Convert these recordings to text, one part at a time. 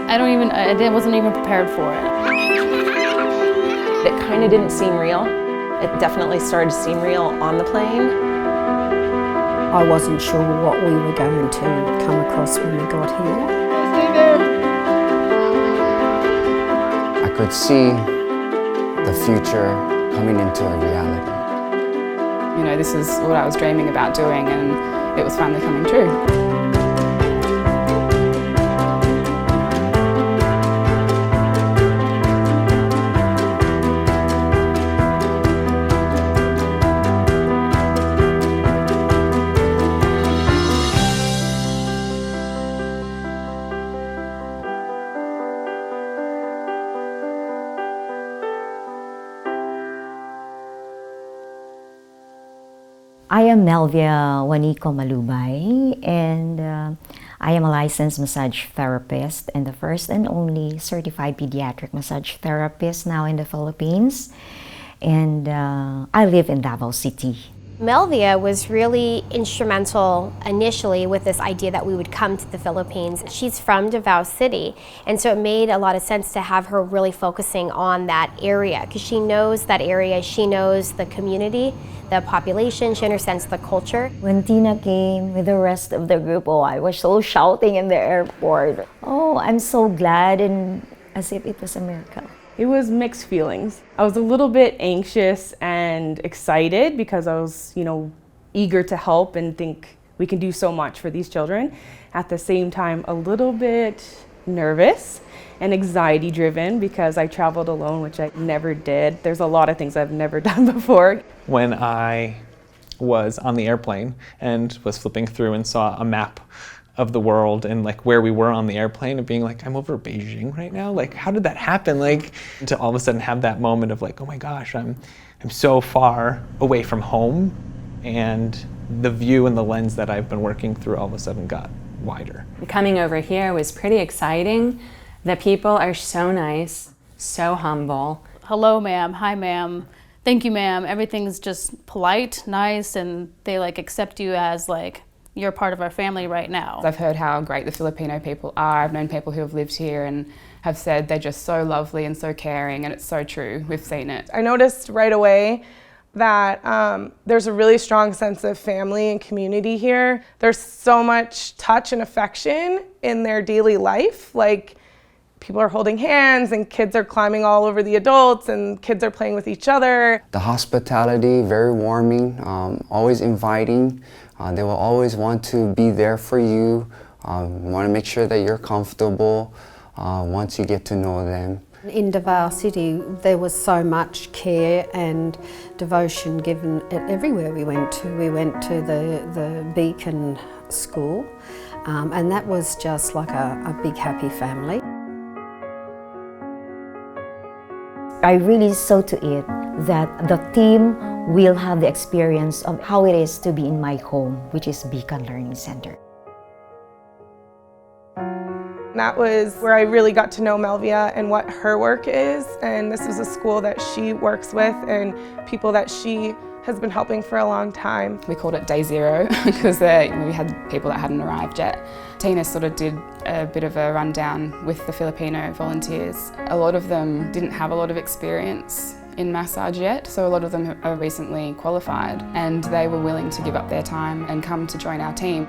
I wasn't even prepared for it. It kind of didn't seem real. It definitely started to seem real on the plane. I wasn't sure what we were going to come across when we got here. I could see the future coming into a reality. You know, this is what I was dreaming about doing, and it was finally coming true. I am Melvia Juanico Malubay, and I am a licensed massage therapist and the first and only certified pediatric massage therapist now in the Philippines. And I live in Davao City. Melvia was really instrumental initially with this idea that we would come to the Philippines. She's from Davao City, and so it made a lot of sense to have her really focusing on that area because she knows that area, she knows the community, the population, she understands the culture. When Tina came with the rest of the group, oh, I was so shouting in the airport. Oh, I'm so glad, and as if it was a miracle. It was mixed feelings. I was a little bit anxious and excited because I was, eager to help and think we can do so much for these children. At the same time, a little bit nervous and anxiety driven because I traveled alone, which I never did. There's a lot of things I've never done before. When I was on the airplane and was flipping through and saw a map of the world and where we were on the airplane and being like, I'm over Beijing right now. How did that happen? To all of a sudden have that moment of oh my gosh, I'm so far away from home, and the view and the lens that I've been working through all of a sudden got wider. Coming over here was pretty exciting. The people are so nice, so humble. Hello, ma'am. Hi, ma'am. Thank you, ma'am. Everything's just polite, nice, and they accept you as you're part of our family right now. I've heard how great the Filipino people are. I've known people who have lived here and have said they're just so lovely and so caring, and it's so true. We've seen it. I noticed right away that there's a really strong sense of family and community here. There's so much touch and affection in their daily life. People are holding hands and kids are climbing all over the adults and kids are playing with each other. The hospitality, very warming, always inviting. They will always want to be there for you, want to make sure that you're comfortable once you get to know them. In Davao City, there was so much care and devotion given everywhere we went to. We went to the Beacon School, and that was just like a big happy family. I really saw to it that the team will have the experience of how it is to be in my home, which is Beacon Learning Center. That was where I really got to know Melvia and what her work is, and this is a school that she works with and people that she has been helping for a long time. We called it Day Zero because we had people that hadn't arrived yet. Tina sort of did a bit of a rundown with the Filipino volunteers. A lot of them didn't have a lot of experience in massage yet, so a lot of them are recently qualified, and they were willing to give up their time and come to join our team.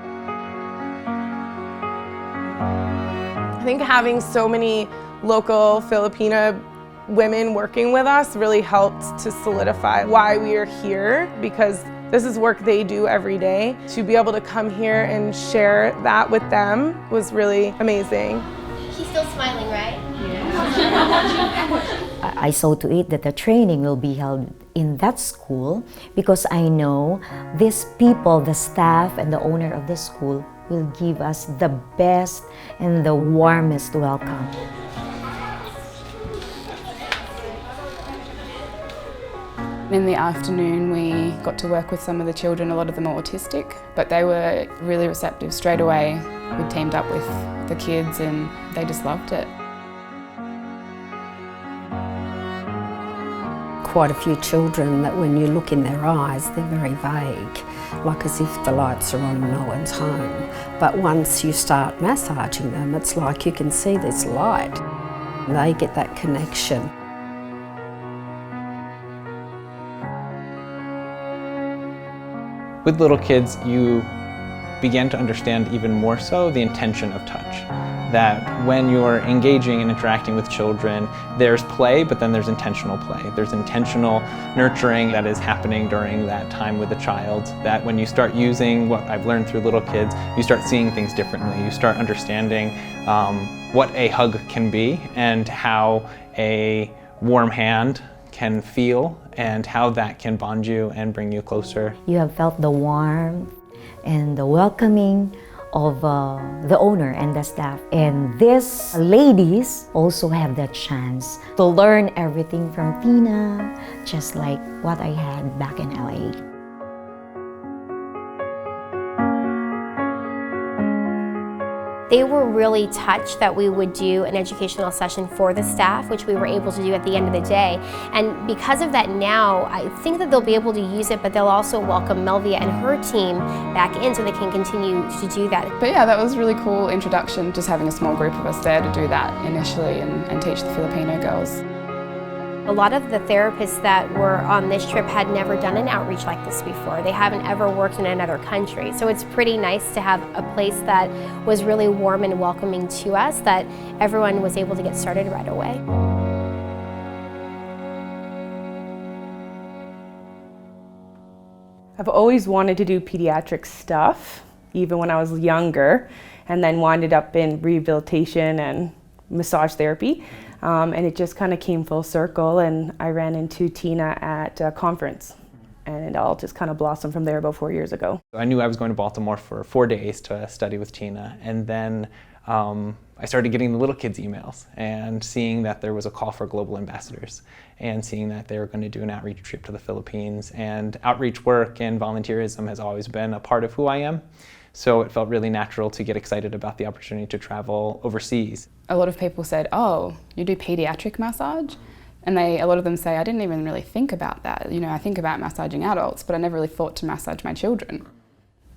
I think having so many local Filipina women working with us really helped to solidify why we are here, because this is work they do every day. To be able to come here and share that with them was really amazing. She's still smiling, right? I saw to it that the training will be held in that school because I know these people, the staff and the owner of the school, will give us the best and the warmest welcome. In the afternoon we got to work with some of the children. A lot of them are autistic, but they were really receptive straight away. We teamed up with the kids and they just loved it. quite a few children that when you look in their eyes, they're very vague, like as if the lights are on and no one's home. But once you start massaging them, it's like you can see this light. And they get that connection. With little kids, you begin to understand even more so the intention of touch. That when you're engaging and interacting with children, there's play, but then there's intentional play. There's intentional nurturing that is happening during that time with a child. That when you start using what I've learned through Little Kids, you start seeing things differently. You start understanding what a hug can be and how a warm hand can feel and how that can bond you and bring you closer. You have felt the warmth and the welcoming of the owner and the staff. And these ladies also have that chance to learn everything from Tina, just like what I had back in LA. They were really touched that we would do an educational session for the staff, which we were able to do at the end of the day. And because of that now, I think that they'll be able to use it, but they'll also welcome Melvia and her team back in so they can continue to do that. But yeah, that was a really cool introduction, just having a small group of us there to do that initially and teach the Filipino girls. A lot of the therapists that were on this trip had never done an outreach like this before. They haven't ever worked in another country. So it's pretty nice to have a place that was really warm and welcoming to us, that everyone was able to get started right away. I've always wanted to do pediatric stuff, even when I was younger, and then winded up in rehabilitation and massage therapy. And it just kind of came full circle, and I ran into Tina at a conference, and it all just kind of blossomed from there about 4 years ago. I knew I was going to Baltimore for 4 days to study with Tina, and then I started getting the Little Kids emails and seeing that there was a call for global ambassadors and seeing that they were going to do an outreach trip to the Philippines. And outreach work and volunteerism has always been a part of who I am. So it felt really natural to get excited about the opportunity to travel overseas. A lot of people said, oh, you do pediatric massage? And a lot of them say, I didn't even really think about that. You know, I think about massaging adults, but I never really thought to massage my children.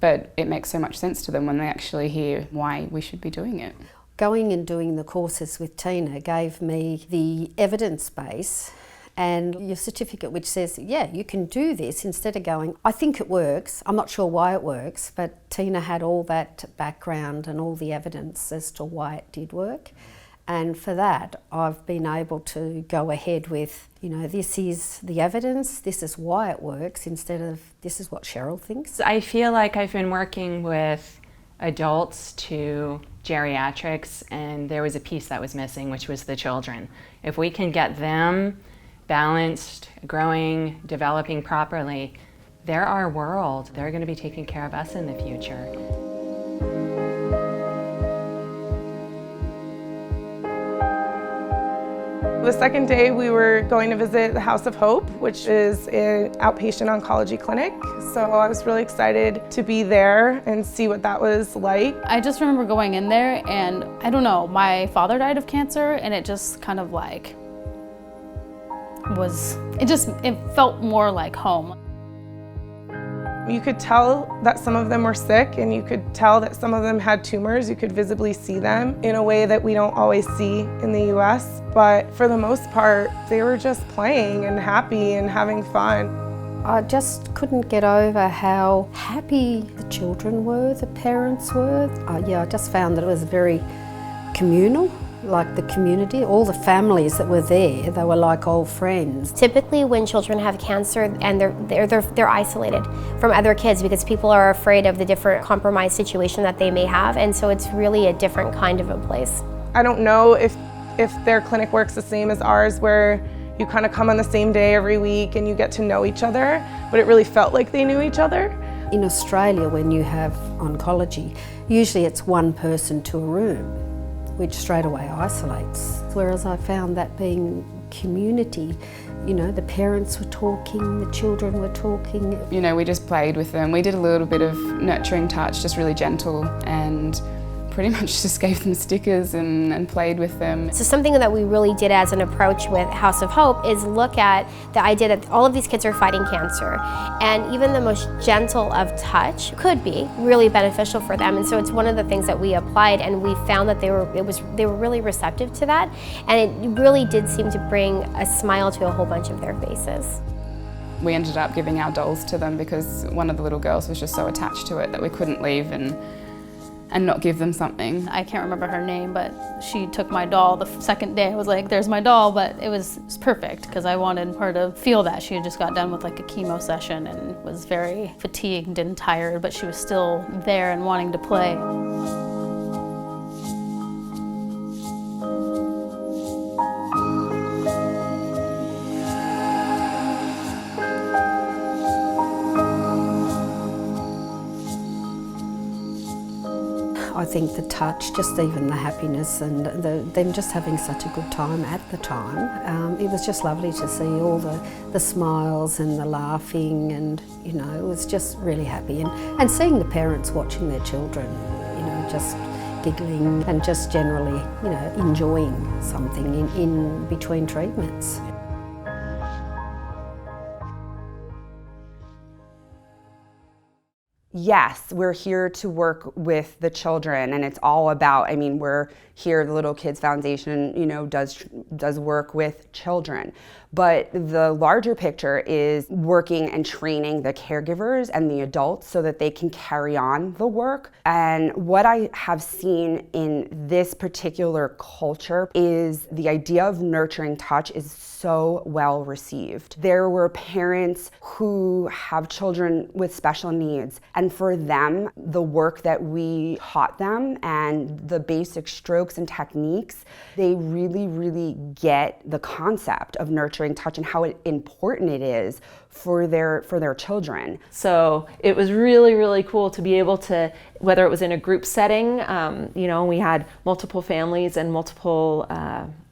But it makes so much sense to them when they actually hear why we should be doing it. Going and doing the courses with Tina gave me the evidence base and your certificate which says, yeah, you can do this, instead of going, I think it works, I'm not sure why it works, but Tina had all that background and all the evidence as to why it did work. And for that, I've been able to go ahead with, you know, this is the evidence, this is why it works, instead of this is what Cheryl thinks. I feel like I've been working with adults to geriatrics, and there was a piece that was missing, which was the children. If we can get them balanced, growing, developing properly, they're our world. They're going to be taking care of us in the future. The second day we were going to visit the House of Hope, which is an outpatient oncology clinic. So I was really excited to be there and see what that was like. I just remember going in there and I don't know, my father died of cancer and it just kind of like it felt more like home. You could tell that some of them were sick, and you could tell that some of them had tumors. You could visibly see them in a way that we don't always see in the US. But for the most part, they were just playing and happy and having fun. I just couldn't get over how happy the children were, the parents were. I just found that it was very communal. Like the community, all the families that were there, they were like old friends. Typically when children have cancer and they're isolated from other kids because people are afraid of the different compromised situation that they may have, and so it's really a different kind of a place. I don't know if their clinic works the same as ours, where you kind of come on the same day every week and you get to know each other, but it really felt like they knew each other. In Australia, when you have oncology, usually it's one person to a room, which straight away isolates. Whereas I found that being community, you know, the parents were talking, the children were talking. You know, we just played with them. We did a little bit of nurturing touch, just really gentle, and pretty much just gave them stickers and played with them. So something that we really did as an approach with House of Hope is look at the idea that all of these kids are fighting cancer, and even the most gentle of touch could be really beneficial for them. And so it's one of the things that we applied, and we found that they were really receptive to that, and it really did seem to bring a smile to a whole bunch of their faces. We ended up giving our dolls to them because one of the little girls was just so attached to it that we couldn't leave and not give them something. I can't remember her name, but she took my doll the second day. I was like, there's my doll, but it was perfect because I wanted her to feel that. She had just got done with like a chemo session and was very fatigued and tired, but she was still there and wanting to play. I think the touch, just even the happiness and them just having such a good time at the time, it was just lovely to see all the smiles and the laughing, and you know, it was just really happy. And seeing the parents watching their children, you know, just giggling and just generally, you know, enjoying something in between treatments. Yes, we're here to work with the children, and it's all about, I mean, we're here, the Liddle Kidz Foundation, you know, does work with children. But the larger picture is working and training the caregivers and the adults so that they can carry on the work. And what I have seen in this particular culture is the idea of nurturing touch is so well received. There were parents who have children with special needs, and for them, the work that we taught them and the basic strokes and techniques, they really, really get the concept of nurturing touch and how important it is for their children. So it was really, really cool to be able to, whether it was in a group setting, you know, we had multiple families and multiple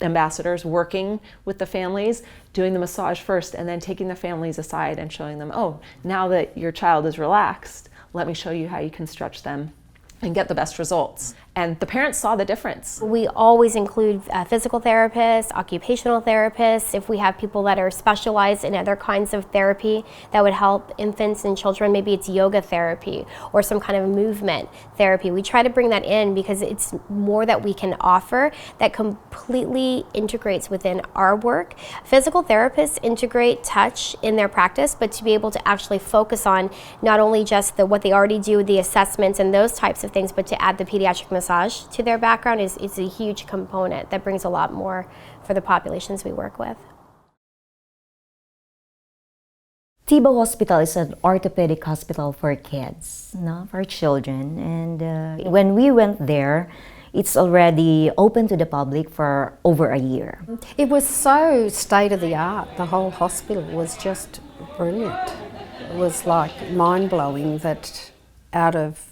ambassadors working with the families, doing the massage first and then taking the families aside and showing them, oh, now that your child is relaxed, let me show you how you can stretch them and get the best results. And the parents saw the difference. We always include physical therapists, occupational therapists. If we have people that are specialized in other kinds of therapy that would help infants and children, maybe it's yoga therapy or some kind of movement therapy. We try to bring that in because it's more that we can offer that completely integrates within our work. Physical therapists integrate touch in their practice, but to be able to actually focus on not only just what they already do, the assessments and those types of things, but to add the pediatric massage to their background is a huge component that brings a lot more for the populations we work with. Davao Hospital is an orthopedic hospital for kids, no, for children. And when we went there, it's already open to the public for over a year. It was so state-of-the-art. The whole hospital was just brilliant. It was like mind-blowing that out of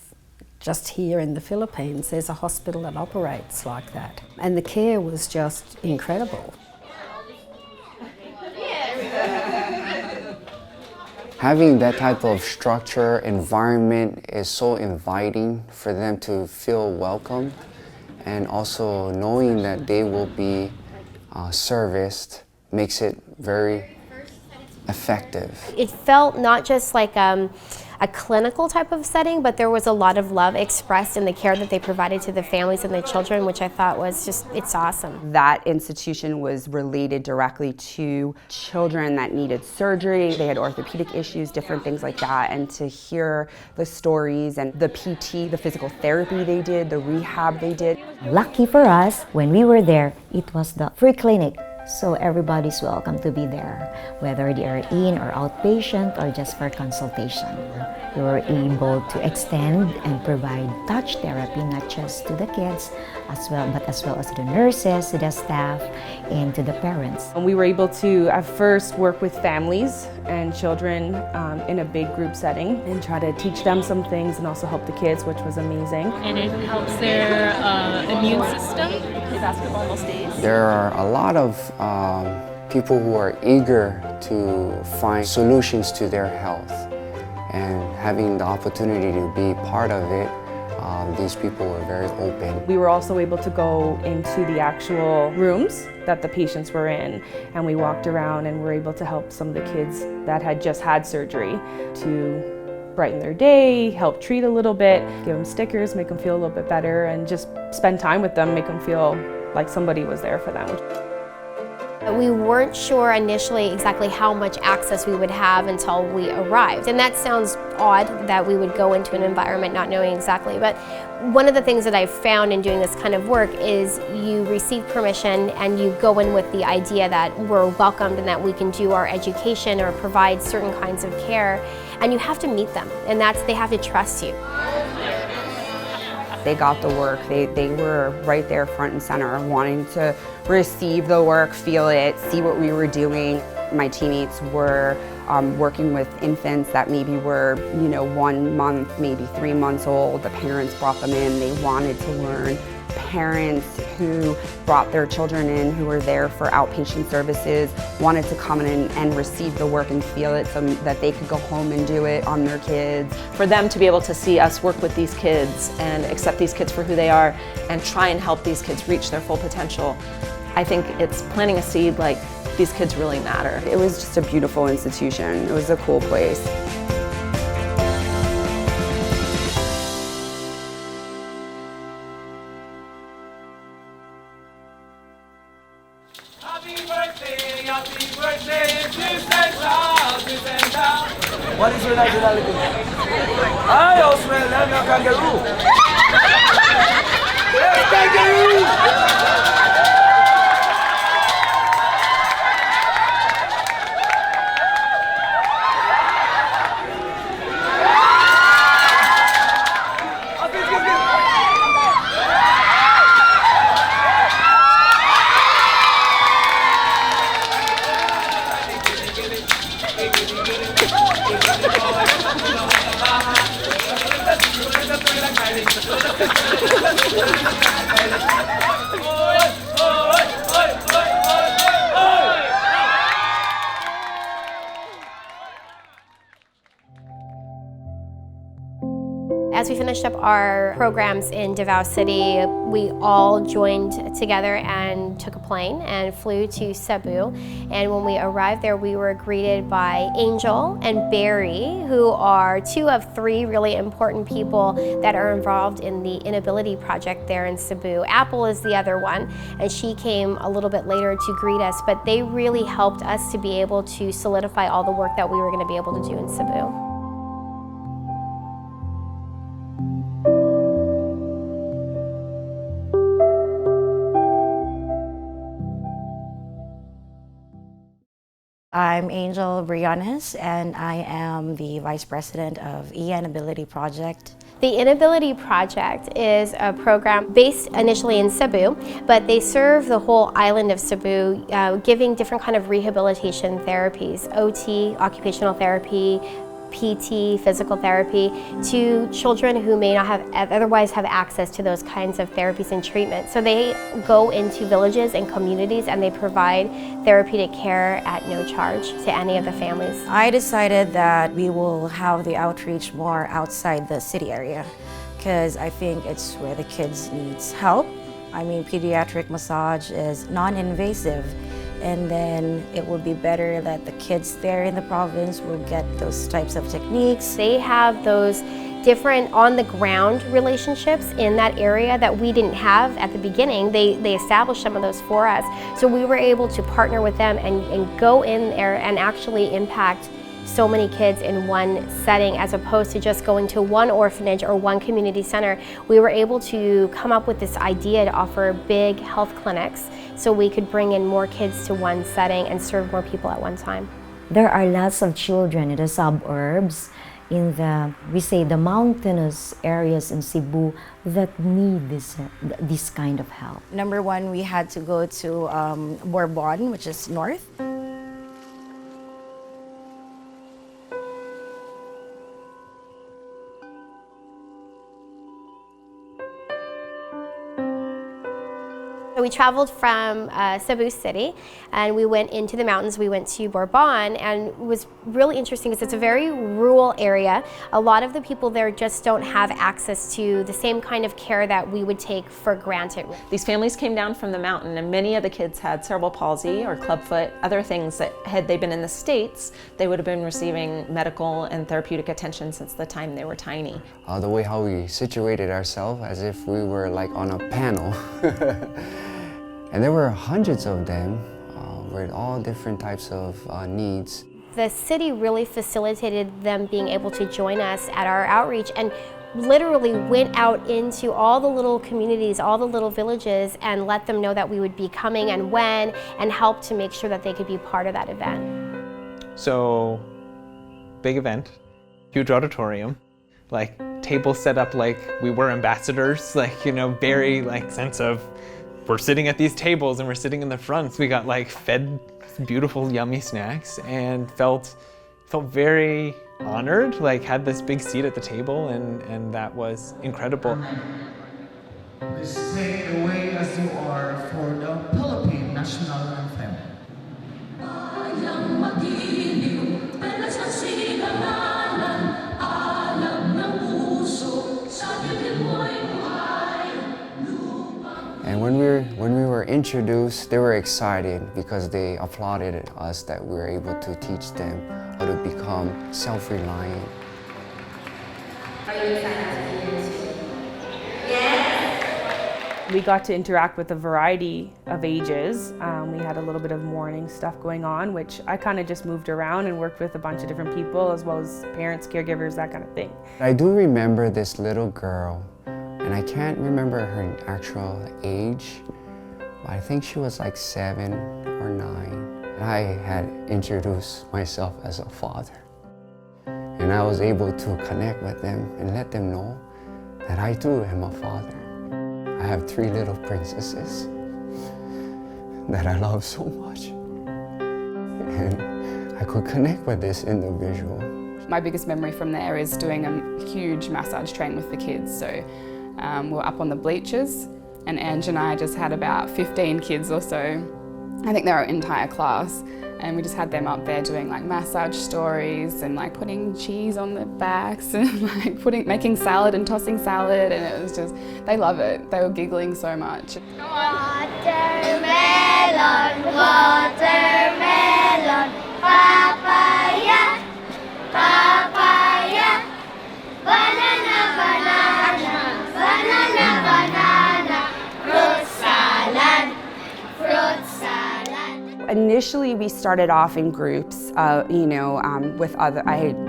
just here in the Philippines, there's a hospital that operates like that. And the care was just incredible. Having that type of structure, environment is so inviting for them to feel welcome, and also knowing that they will be serviced makes it very effective. It felt not just like a clinical type of setting, but there was a lot of love expressed in the care that they provided to the families and the children, which I thought was just, it's awesome. That institution was related directly to children that needed surgery. They had orthopedic issues, different things like that, and to hear the stories and the PT, the physical therapy they did, the rehab they did. Lucky for us, when we were there, it was the free clinic. So everybody's welcome to be there, whether they are in or outpatient or just for consultation. We were able to extend and provide touch therapy not just to the kids but as well as to the nurses, to the staff, and to the parents. And we were able to at first work with families and children in a big group setting and try to teach them some things and also help the kids, which was amazing. And it helps their immune system. They basketball most days. There are a lot of people who are eager to find solutions to their health, and having the opportunity to be part of it These people were very open. We were also able to go into the actual rooms that the patients were in, and we walked around and were able to help some of the kids that had just had surgery to brighten their day, help treat a little bit, give them stickers, make them feel a little bit better, and just spend time with them, make them feel like somebody was there for them. We weren't sure initially exactly how much access we would have until we arrived. And that sounds odd that we would go into an environment not knowing exactly, but one of the things that I've found in doing this kind of work is you receive permission and you go in with the idea that we're welcomed and that we can do our education or provide certain kinds of care, and you have to meet them, and they have to trust you. They got the work. They were right there front and center, wanting to receive the work, feel it, see what we were doing. My teammates were working with infants that maybe were, 1 month, maybe 3 months old. The parents brought them in. They wanted to learn. Parents who brought their children in, who were there for outpatient services, wanted to come in and receive the work and feel it so that they could go home and do it on their kids. For them to be able to see us work with these kids and accept these kids for who they are and try and help these kids reach their full potential, I think it's planting a seed like these kids really matter. It was just a beautiful institution. It was a cool place. What is your nationality? I Australian, I'm a kangaroo. Yes, kangaroo! As we finished up our programs in Davao City, we all joined together and took a plane and flew to Cebu. And when we arrived there, we were greeted by Angel and Barry, who are 2 of 3 really important people that are involved in the Inability Project there in Cebu. Apple is the other one, and she came a little bit later to greet us, but they really helped us to be able to solidify all the work that we were going to be able to do in Cebu. I'm Angel Briones, and I am the Vice President of E-Inability Project. The Inability Project is a program based initially in Cebu, but they serve the whole island of Cebu, giving different kind of rehabilitation therapies, OT, occupational therapy, PT, physical therapy, to children who may not otherwise have access to those kinds of therapies and treatment. So they go into villages and communities and they provide therapeutic care at no charge to any of the families. I decided that we will have the outreach more outside the city area because I think it's where the kids needs help. I mean, pediatric massage is non-invasive, and then it will be better that the kids there in the province will get those types of techniques. They have those different on-the-ground relationships in that area that we didn't have at the beginning. They established some of those for us. So we were able to partner with them and go in there and actually impact so many kids in one setting, as opposed to just going to one orphanage or one community center. We were able to come up with this idea to offer big health clinics so we could bring in more kids to one setting and serve more people at one time. There are lots of children in the suburbs, in the mountainous areas in Cebu that need this kind of help. Number 1, we had to go to Bourbon, which is north. We traveled from Cebu City and we went into the mountains. We went to Bourbon, and it was really interesting because it's a very rural area. A lot of the people there just don't have access to the same kind of care that we would take for granted. These families came down from the mountain, and many of the kids had cerebral palsy or clubfoot, other things that had they been in the States, they would have been receiving medical and therapeutic attention since the time they were tiny. The way how we situated ourselves as if we were like on a panel. And there were hundreds of them with all different types of needs. The city really facilitated them being able to join us at our outreach, and literally went out into all the little communities, all the little villages, and let them know that we would be coming and when, and help to make sure that they could be part of that event. So, big event, huge auditorium, like tables set up like we were ambassadors, like, you know, very like sense of we're sitting at these tables and we're sitting in the front. So we got like fed beautiful, yummy snacks and felt very honored, like had this big seat at the table, and that was incredible. Please sing away as you are for the Philippine national anthem. And when we were introduced, they were excited because they applauded us that we were able to teach them how to become self-reliant. Are you excited to do this? Yes! We got to interact with a variety of ages. We had a little bit of morning stuff going on, which I kind of just moved around and worked with a bunch of different people, as well as parents, caregivers, that kind of thing. I do remember this little girl, and I can't remember her actual age, but I think she was like 7 or 9. And I had introduced myself as a father. And I was able to connect with them and let them know that I too am a father. I have 3 little princesses that I love so much. And I could connect with this individual. My biggest memory from there is doing a huge massage train with the kids. So we were up on the bleachers, and Ange and I just had about 15 kids or so. I think they're our entire class, and we just had them up there doing like massage stories and like putting cheese on their backs and like making salad and tossing salad, and it was just, they love it. They were giggling so much. Watermelon, watermelon, papaya, papaya, banana, banana, banana, banana, fruit salad, fruit salad. Initially, we started off in groups, with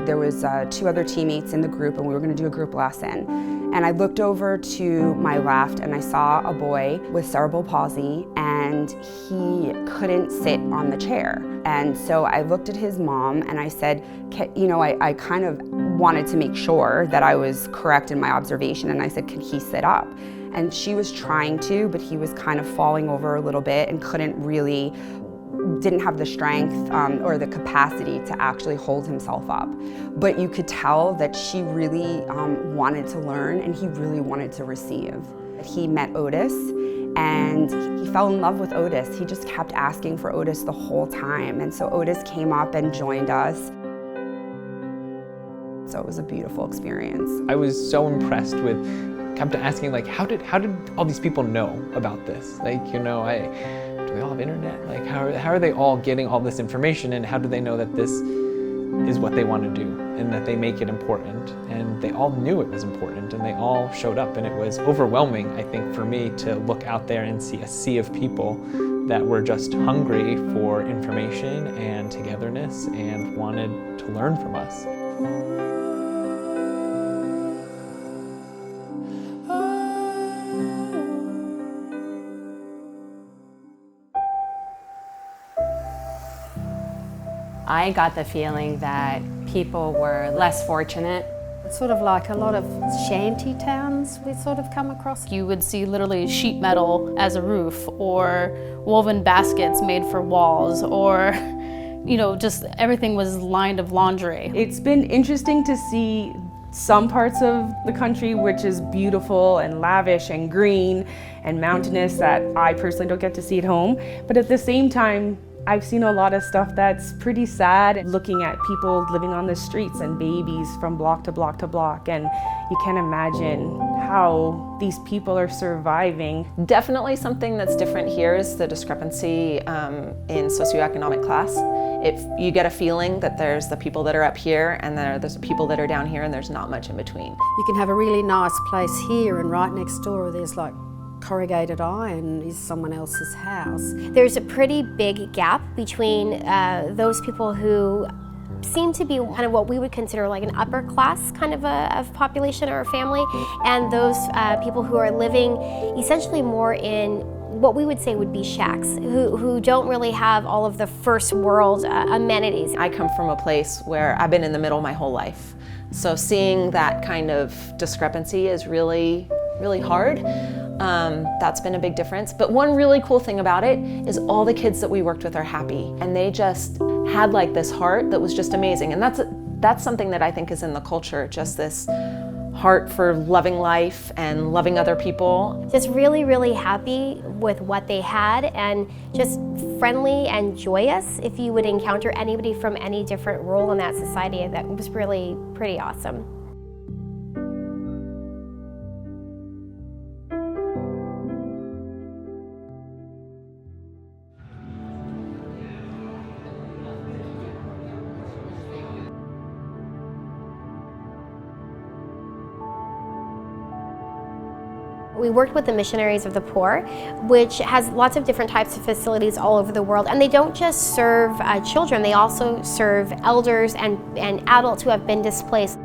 there was 2 other teammates in the group, and we were going to do a group lesson. And I looked over to my left, and I saw a boy with cerebral palsy, and he couldn't sit on the chair. And so I looked at his mom, and I said, I kind of wanted to make sure that I was correct in my observation, and I said, can he sit up? And she was trying to, but he was kind of falling over a little bit and didn't have the strength or the capacity to actually hold himself up. But you could tell that she really wanted to learn, and he really wanted to receive. He met Otis, and he fell in love with Otis. He just kept asking for Otis the whole time, and so Otis came up and joined us. So it was a beautiful experience. I was so impressed with, kept asking like, how did all these people know about this? Like, do they all have internet? Like, how are they all getting all this information, and how do they know that this is what they want to do and that they make it important? And they all knew it was important, and they all showed up, and it was overwhelming, I think, for me to look out there and see a sea of people that were just hungry for information and togetherness and wanted to learn from us. I got the feeling that people were less fortunate. It's sort of like a lot of shanty towns we sort of come across. You would see literally sheet metal as a roof, or woven baskets made for walls, or just everything was lined of laundry. It's been interesting to see some parts of the country, which is beautiful and lavish and green and mountainous that I personally don't get to see at home. But at the same time, I've seen a lot of stuff that's pretty sad, looking at people living on the streets and babies from block to block to block, and you can't imagine how these people are surviving. Definitely something that's different here is the discrepancy in socioeconomic class. If you get a feeling that there's the people that are up here and there's the people that are down here and there's not much in between. You can have a really nice place here and right next door there's like corrugated iron is someone else's house. There's a pretty big gap between those people who seem to be kind of what we would consider like an upper class kind of of population or a family, and those people who are living essentially more in what we would say would be shacks, who don't really have all of the first world amenities. I come from a place where I've been in the middle my whole life. So seeing that kind of discrepancy is really hard. That's been a big difference. But one really cool thing about it is all the kids that we worked with are happy, and they just had like this heart that was just amazing. And that's something that I think is in the culture, just this heart for loving life and loving other people. Just really happy with what they had, and just friendly and joyous. If you would encounter anybody from any different role in that society, that was really pretty awesome. We worked with the Missionaries of the Poor, which has lots of different types of facilities all over the world. And they don't just serve children, they also serve elders and adults who have been displaced.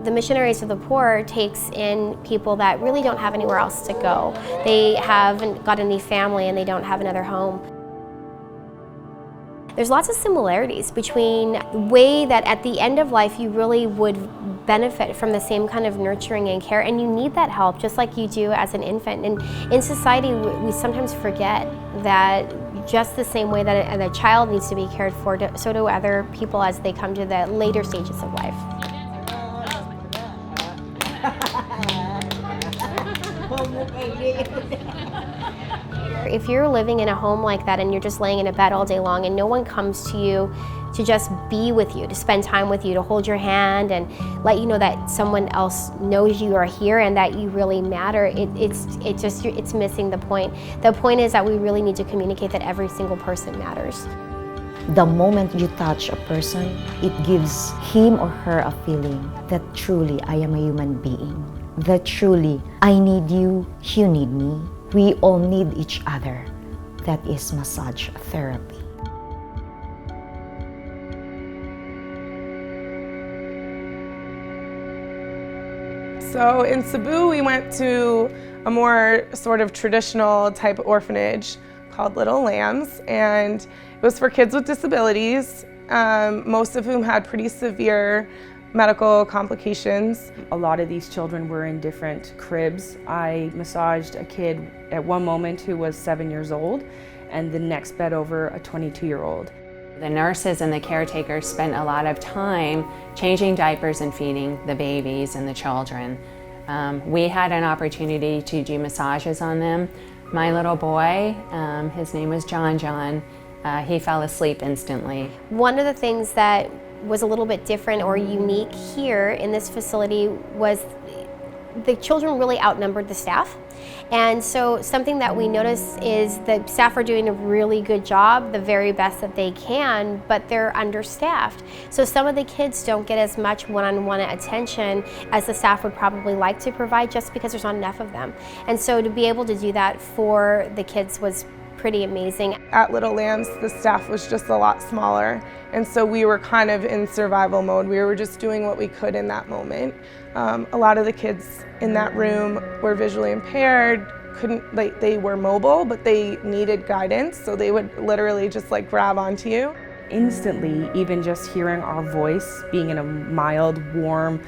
The Missionaries of the Poor takes in people that really don't have anywhere else to go. They haven't got any family and they don't have another home. There's lots of similarities between the way that at the end of life you really would benefit from the same kind of nurturing and care, and you need that help just like you do as an infant. And in society we sometimes forget that just the same way that a child needs to be cared for, so do other people as they come to the later stages of life. If you're living in a home like that and you're just laying in a bed all day long and no one comes to you to just be with you, to spend time with you, to hold your hand and let you know that someone else knows you are here and that you really matter, it's missing the point. The point is that we really need to communicate that every single person matters. The moment you touch a person, it gives him or her a feeling that truly I am a human being, that truly I need you, you need me. We all need each other. That is massage therapy. So in Cebu, we went to a more sort of traditional type orphanage called Liddle Lambs, and it was for kids with disabilities, most of whom had pretty severe medical complications. A lot of these children were in different cribs. I massaged a kid at one moment who was 7 years old, and the next bed over a 22-year-old. The nurses and the caretakers spent a lot of time changing diapers and feeding the babies and the children. We had an opportunity to do massages on them. My little boy, his name was John, he fell asleep instantly. One of the things that was a little bit different or unique here in this facility was the children really outnumbered the staff. And so something that we notice is the staff are doing a really good job, the very best that they can, but they're understaffed. So some of the kids don't get as much one-on-one attention as the staff would probably like to provide just because there's not enough of them. And so to be able to do that for the kids was pretty amazing. At Liddle Lambs, the staff was just a lot smaller, and so we were kind of in survival mode. We were just doing what we could in that moment. A lot of the kids in that room were visually impaired, they were mobile, but they needed guidance, so they would literally just like grab onto you. Instantly, even just hearing our voice being in a mild, warm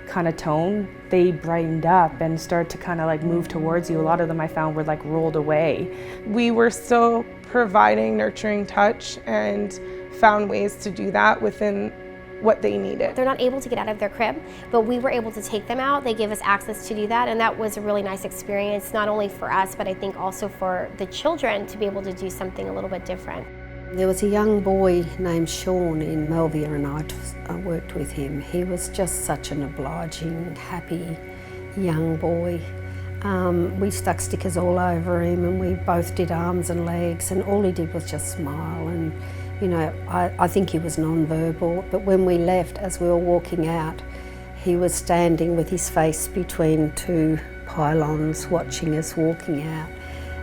kind of tone, they brightened up and started to kind of like move towards you. A lot of them I found were like rolled away. We were still providing nurturing touch and found ways to do that within what they needed. They're not able to get out of their crib, but we were able to take them out. They gave us access to do that, and that was a really nice experience, not only for us, but I think also for the children to be able to do something a little bit different. There was a young boy named Sean in Melvia, and I worked with him. He was just such an obliging, happy young boy. We stuck stickers all over him, and we both did arms and legs, and all he did was just smile. And you know, I think he was non-verbal, but when we left, as we were walking out, he was standing with his face between two pylons watching us walking out.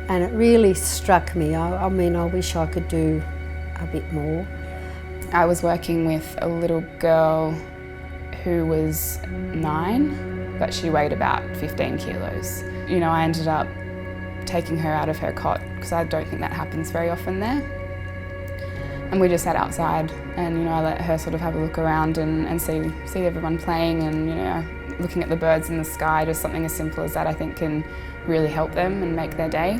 And it really struck me. I mean, I wish I could do a bit more. I was working with a little girl who was 9, but she weighed about 15 kilos. You know, I ended up taking her out of her cot because I don't think that happens very often there. And we just sat outside, and you know, I let her sort of have a look around and see everyone playing, and you know, looking at the birds in the sky. Just something as simple as that, I think, can really help them and make their day.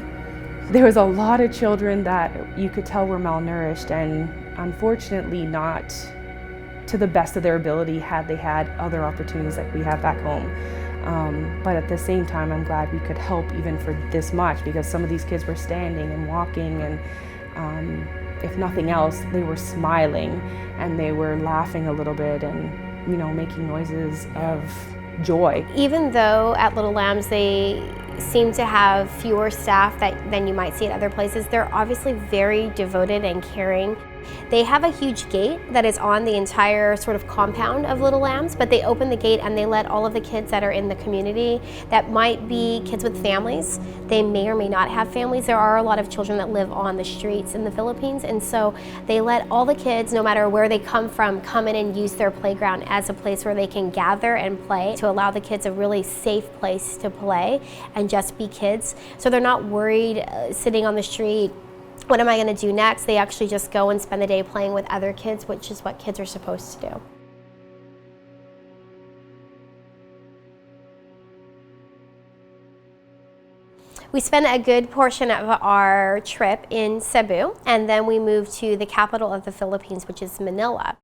There was a lot of children that you could tell were malnourished, and unfortunately not to the best of their ability had they had other opportunities like we have back home. But at the same time, I'm glad we could help even for this much, because some of these kids were standing and walking, and if nothing else, they were smiling and they were laughing a little bit and, you know, making noises of joy. Even though at Little Lambs they seem to have fewer staff than you might see at other places, they're obviously very devoted and caring. They have a huge gate that is on the entire sort of compound of Little Lambs, but they open the gate and they let all of the kids that are in the community, that might be kids with families, they may or may not have families. There are a lot of children that live on the streets in the Philippines, and so they let all the kids, no matter where they come from, come in and use their playground as a place where they can gather and play, to allow the kids a really safe place to play and just be kids. So they're not worried sitting on the street, what am I going to do next? They actually just go and spend the day playing with other kids, which is what kids are supposed to do. We spent a good portion of our trip in Cebu, and then we moved to the capital of the Philippines, which is Manila.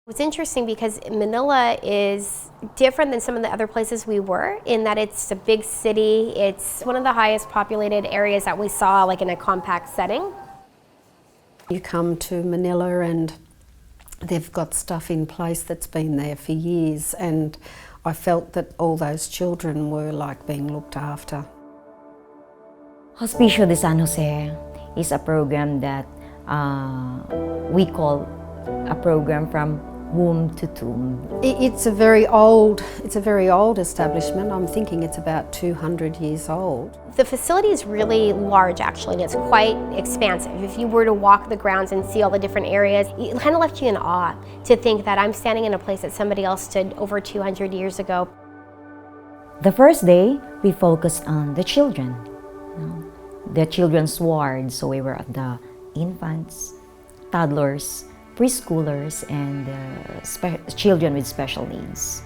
It's interesting because Manila is different than some of the other places we were, in that it's a big city. It's one of the highest populated areas that we saw, like in a compact setting. You come to Manila and they've got stuff in place that's been there for years, and I felt that all those children were like being looked after. Hospicio de San Jose is a program that we call a program from womb to tomb. It's a very old establishment. I'm thinking it's about 200 years old. The facility is really large, actually, and it's quite expansive. If you were to walk the grounds and see all the different areas, it kind of left you in awe to think that I'm standing in a place that somebody else stood over 200 years ago. The first day, we focused on the children, the children's ward. So we were at the infants, toddlers, preschoolers, and children with special needs.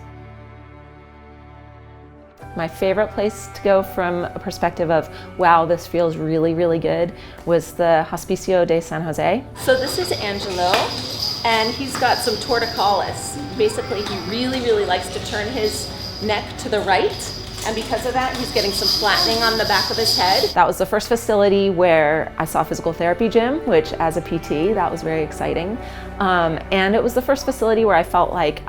My favorite place to go from a perspective of, wow, this feels really, really good, was the Hospicio de San Jose. So this is Angelo, and he's got some torticollis. Basically, he really, really likes to turn his neck to the right, and because of that, he's getting some flattening on the back of his head. That was the first facility where I saw a physical therapy gym, which as a PT, that was very exciting. And it was the first facility where I felt like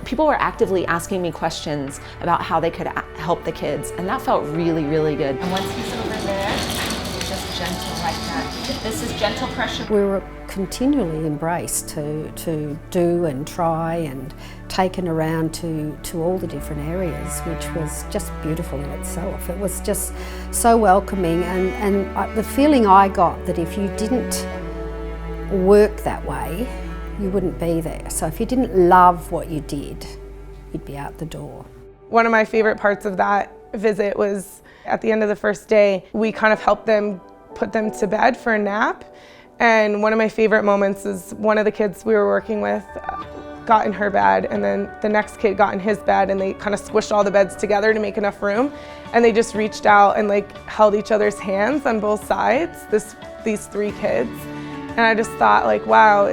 people were actively asking me questions about how they could help the kids, and that felt really, really good. And once he's over there, it's just gentle like that. This is gentle pressure. We were continually embraced to do and try, and taken around to all the different areas, which was just beautiful in itself. It was just so welcoming, and the feeling I got that if you didn't work that way, you wouldn't be there. So if you didn't love what you did, you'd be out the door. One of my favorite parts of that visit was at the end of the first day, we kind of helped them put them to bed for a nap. And one of my favorite moments is one of the kids we were working with got in her bed, and then the next kid got in his bed, and they kind of squished all the beds together to make enough room. And they just reached out and like held each other's hands on both sides, these 3 kids. And I just thought, like, wow,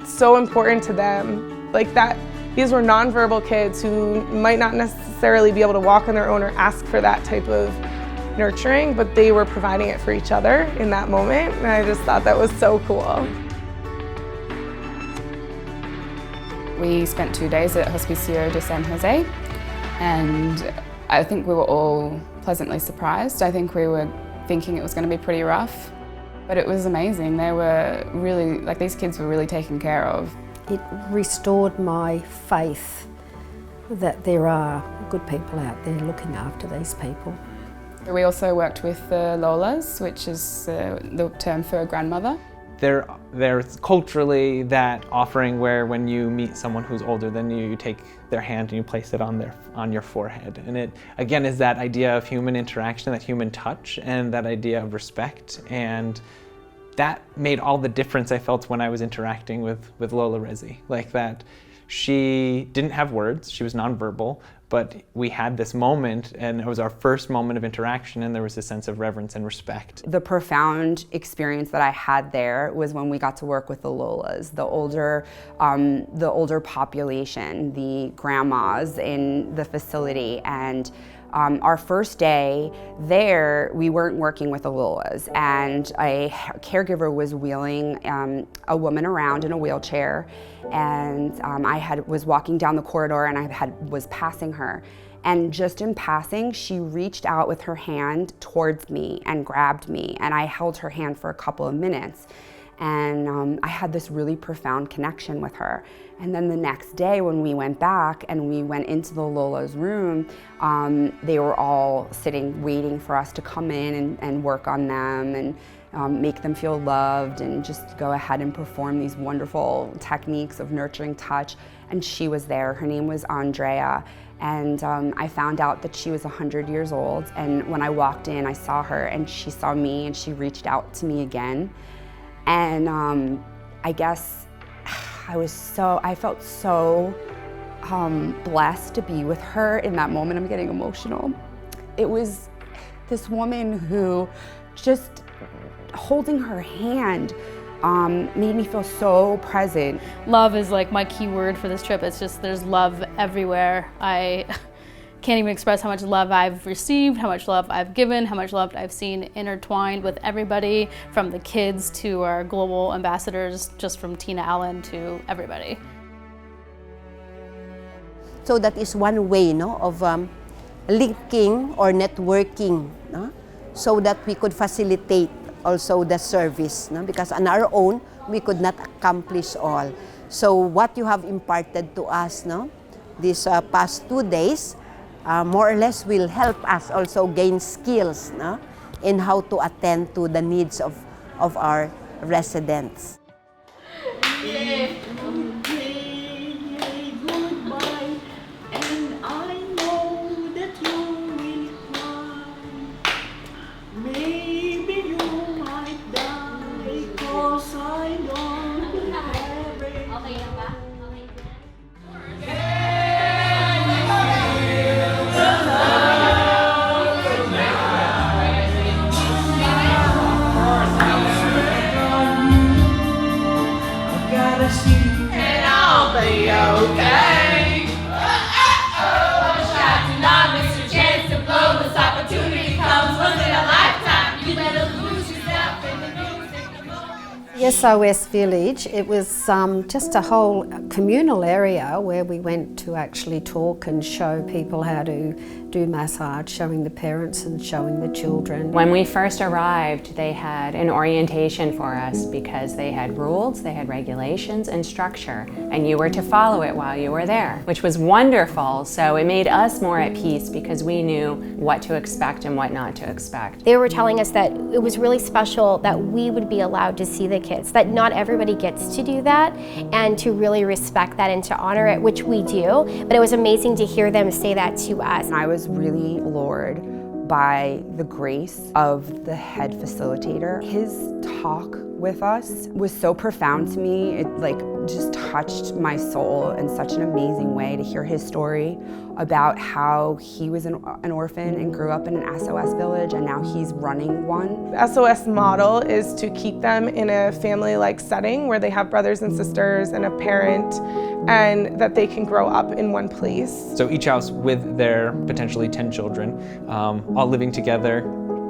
so important to them. Like that, these were nonverbal kids who might not necessarily be able to walk on their own or ask for that type of nurturing, but they were providing it for each other in that moment, and I just thought that was so cool. We spent 2 days at Hospicio de San Jose, and I think we were all pleasantly surprised. I think we were thinking it was going to be pretty rough, but it was amazing. They were really, like, these kids were really taken care of. It restored my faith that there are good people out there looking after these people. We also worked with the Lolas, which is the term for a grandmother. There's culturally that offering where when you meet someone who's older than you, you take their hand and you place it on your forehead. And it, again, is that idea of human interaction, that human touch, and that idea of respect. And that made all the difference I felt when I was interacting with Lola Rezi. Like that, she didn't have words, she was nonverbal, but we had this moment, and it was our first moment of interaction, and there was a sense of reverence and respect. The profound experience that I had there was when we got to work with the Lolas, the older population, the grandmas in the facility. And our first day there, we weren't working with the Lolas, and a caregiver was wheeling a woman around in a wheelchair, and I was walking down the corridor, and I was passing her, and just in passing, she reached out with her hand towards me and grabbed me, and I held her hand for a couple of minutes, and I had this really profound connection with her. And then the next day when we went back and we went into the Lola's room, they were all sitting waiting for us to come in and work on them and make them feel loved and just go ahead and perform these wonderful techniques of nurturing touch. And she was there. Her name was Andrea. And I found out that she was 100 years old. And when I walked in, I saw her and she saw me and she reached out to me again. And I guess I felt so blessed to be with her in that moment. I'm getting emotional. It was this woman who just holding her hand made me feel so present. Love is like my key word for this trip. It's just there's love everywhere. I can't even express how much love I've received, how much love I've given, how much love I've seen intertwined with everybody, from the kids to our global ambassadors, just from Tina Allen to everybody. So that is one way, of linking or networking, so that we could facilitate also the service, because on our own we could not accomplish all. So what you have imparted to us, these past 2 days, more or less will help us also gain skills in how to attend to the needs of our residents. The SOS Village, it was just a whole communal area where we went to actually talk and show people how to do massage, showing the parents and showing the children. When we first arrived, they had an orientation for us because they had rules, they had regulations and structure, and you were to follow it while you were there, which was wonderful. So it made us more at peace because we knew what to expect and what not to expect. They were telling us that it was really special that we would be allowed to see the kids, that not everybody gets to do that, and to really respect that and to honor it, which we do. But it was amazing to hear them say that to us. I was really floored by the grace of the head facilitator. His talk with us was so profound to me. It just touched my soul in such an amazing way to hear his story about how he was an orphan and grew up in an SOS village, and now he's running one. The SOS model is to keep them in a family-like setting where they have brothers and sisters and a parent, and that they can grow up in one place. So each house with their potentially 10 children, all living together,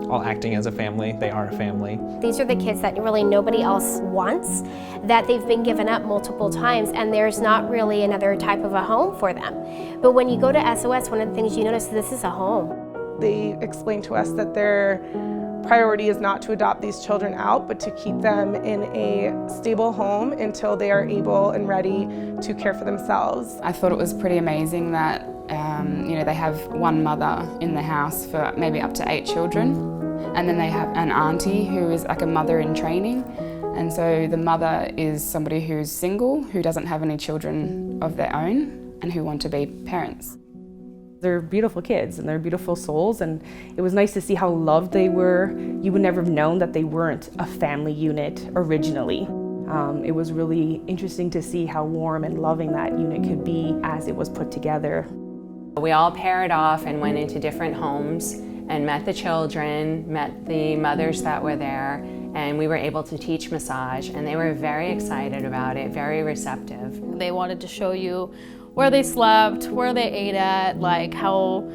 all acting as a family. They are a family. These are the kids that really nobody else wants, that they've been given up multiple times, and there's not really another type of a home for them. But when you go to SOS, one of the things you notice, this is a home. They explained to us that their priority is not to adopt these children out, but to keep them in a stable home until they are able and ready to care for themselves. I thought it was pretty amazing that they have one mother in the house for maybe up to 8 children, and then they have an auntie who is like a mother in training, and so the mother is somebody who's single, who doesn't have any children of their own, and who want to be parents. They're beautiful kids and they're beautiful souls, and it was nice to see how loved they were. You would never have known that they weren't a family unit originally. It was really interesting to see how warm and loving that unit could be as it was put together. We all paired off and went into different homes and met the children, met the mothers that were there, and we were able to teach massage, and they were very excited about it, very receptive. They wanted to show you where they slept, where they ate at, like how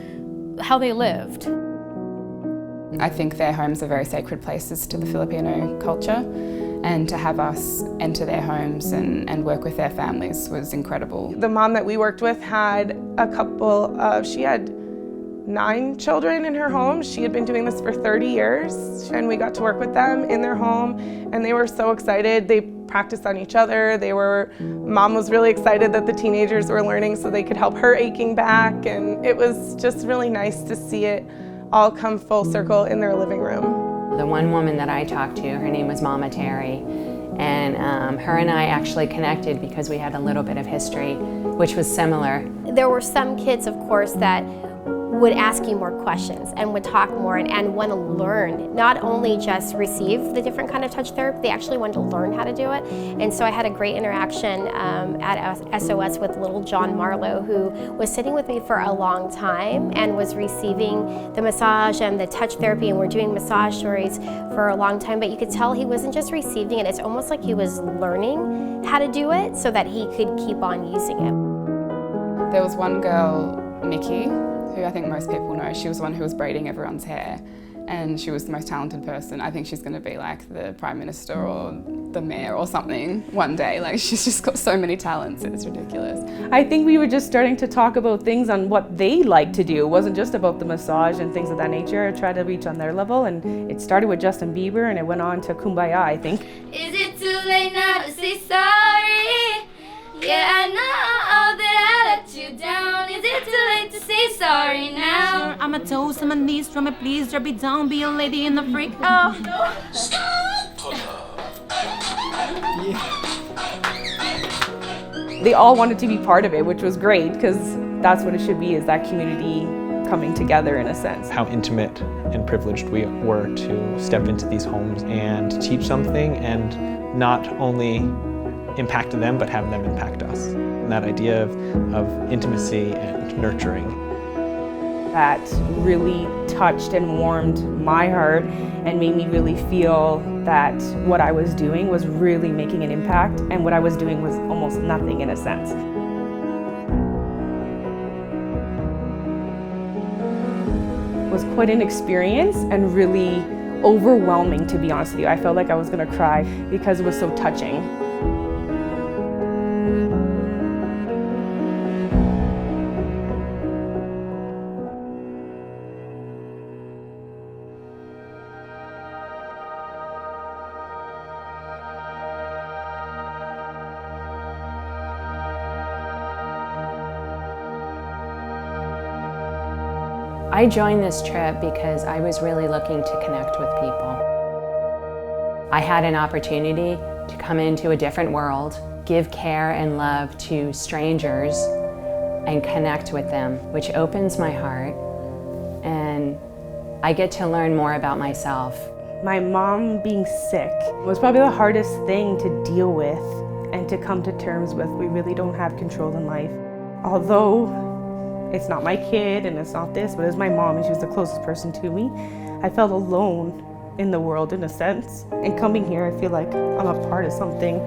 they lived. I think their homes are very sacred places to the Filipino culture, and to have us enter their homes and work with their families was incredible. The mom that we worked with had she had 9 children in her home. She had been doing this for 30 years, and we got to work with them in their home, and they were so excited. They practiced on each other. Mom was really excited that the teenagers were learning so they could help her aching back, and it was just really nice to see it all come full circle in their living room. The one woman that I talked to, her name was Mama Terry, and her and I actually connected because we had a little bit of history, which was similar. There were some kids, of course, that would ask you more questions and would talk more and want to learn, not only just receive the different kind of touch therapy, they actually wanted to learn how to do it. And so I had a great interaction at SOS with little John Marlowe, who was sitting with me for a long time and was receiving the massage and the touch therapy, and we're doing massage stories for a long time, but you could tell he wasn't just receiving it, it's almost like he was learning how to do it so that he could keep on using it. There was one girl, Mickey, who I think most people know. She was the one who was braiding everyone's hair, and she was the most talented person. I think she's going to be like the Prime Minister or the Mayor or something one day. Like, she's just got so many talents, it's ridiculous. I think we were just starting to talk about things on what they like to do. It wasn't just about the massage and things of that nature. I tried to reach on their level, and it started with Justin Bieber and it went on to Kumbaya, I think. Is it too late now to say sorry? Yeah, I know that I let you down. Is it too late to say sorry now? I'm a toast, I'm a knees, from a please, drop it down, be a lady in the freak. Oh. They all wanted to be part of it, which was great, because that's what it should be, is that community coming together in a sense. How intimate and privileged we were to step into these homes and teach something, and not only impact them, but have them impact us. And that idea of intimacy and nurturing. That really touched and warmed my heart and made me really feel that what I was doing was really making an impact, and what I was doing was almost nothing in a sense. It was quite an experience and really overwhelming, to be honest with you. I felt like I was going to cry because it was so touching. I joined this trip because I was really looking to connect with people. I had an opportunity to come into a different world, give care and love to strangers, and connect with them, which opens my heart, and I get to learn more about myself. My mom being sick was probably the hardest thing to deal with and to come to terms with we really don't have control in life. Although it's not my kid and it's not this, but it's my mom and she was the closest person to me, I felt alone in the world in a sense. And coming here, I feel like I'm a part of something,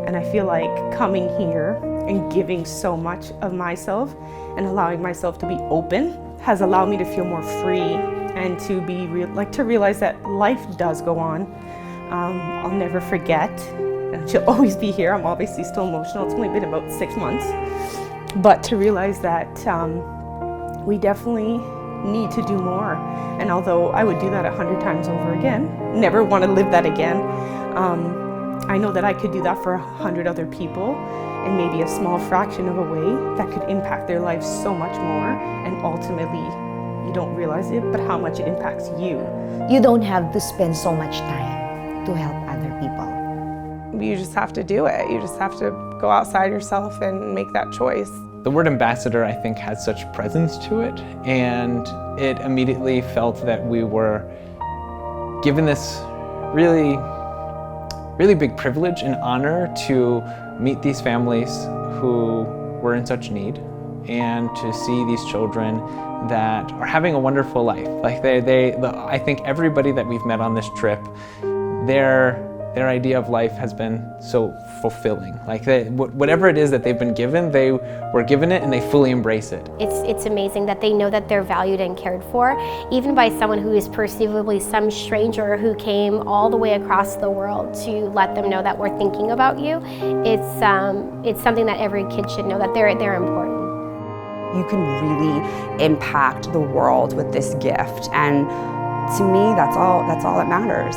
and I feel like coming here and giving so much of myself and allowing myself to be open has allowed me to feel more free and to be to realize that life does go on. I'll never forget, and she'll always be here. I'm obviously still emotional. It's only been about 6 months, but to realize that we definitely need to do more. And although I would do that 100 times over again, never want to live that again, I know that I could do that for 100 other people, and maybe a small fraction of a way that could impact their lives so much more, and ultimately you don't realize it, but how much it impacts you. You don't have to spend so much time to help other people. You just have to do it. You just have to go outside yourself and make that choice. The word ambassador, I think, has such presence to it, and it immediately felt that we were given this really big privilege and honor to meet these families who were in such need, and to see these children that are having a wonderful life. Like I think everybody that we've met on this trip, their idea of life has been so fulfilling. Like whatever it is that they've been given, they were given it and they fully embrace it. It's amazing that they know that they're valued and cared for, even by someone who is perceivably some stranger who came all the way across the world to let them know that we're thinking about you. It's something that every kid should know, that they're important. You can really impact the world with this gift, and to me, that's all that matters.